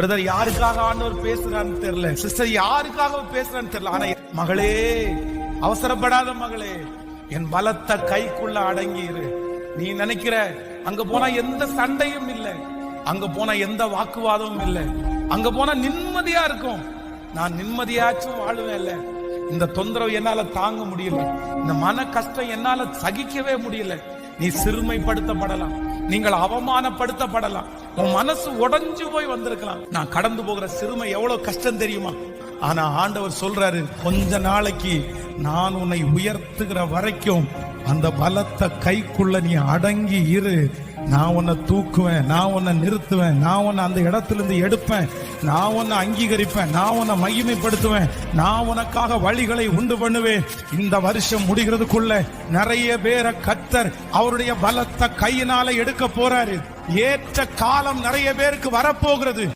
Brother யாருக்காக ஆண்டவர் பேசுறான்னு தெரியல, சிஸ்டர் யாருக்காக பேசுறான்னு தெரியல. ஆனா மகளே, அவசரப்படாத மகளே, என் பலத்த கைக்குள்ள அடங்கி இரு. நீ நினைக்கிற அங்க போனா எந்த சண்டையும் இல்லை, அங்க போனா எந்த வாக்குவாதமும் இல்லை, அங்க போனா நிம்மதியா இருக்கும். நான் நிம்மதியாச்சும் வாழுவேன் இல்ல, இந்த தொந்தரவு என்னால தாங்க முடியல, இந்த மன கஷ்டம் என்னால சகிக்கவே முடியல. நீ சிறுமைப்படுத்தப்படலாம், நீங்கள் அவமானப்படுத்தப்படலாம், உன் மனசு உடைஞ்சு போய் வந்திருக்கலாம். நான் கடந்து போகிற சிறுமை எவ்வளவு கஷ்டம் தெரியுமா? ஆனா ஆண்டவர் சொல்றாரு, கொஞ்ச நாளைக்கு நான் உன்னை உயர்த்துகிற வரைக்கும் அந்த பலத்த கைக்குள்ள நீ அடங்கி இரு. நான் உன்னை தூக்குவேன், நான் உன்னை நிறுத்துவேன், நான் உன்னை அந்த இடத்திலிருந்து எடுப்பேன், நான் உன்னை அங்கீகரிப்பேன், நான் உன்னை மகிமைப்படுத்துவேன், நான் உனக்காக வழிகளை உண்டு பண்ணுவேன். இந்த வருஷம் முடிகிறதுக்குள்ள நிறைய பேரை கர்த்தர் அவருடைய பலத்த கையினால எடுக்க போறாரு. ஏற்ற காலம் நிறைய பேருக்கு வரப்போகிறது.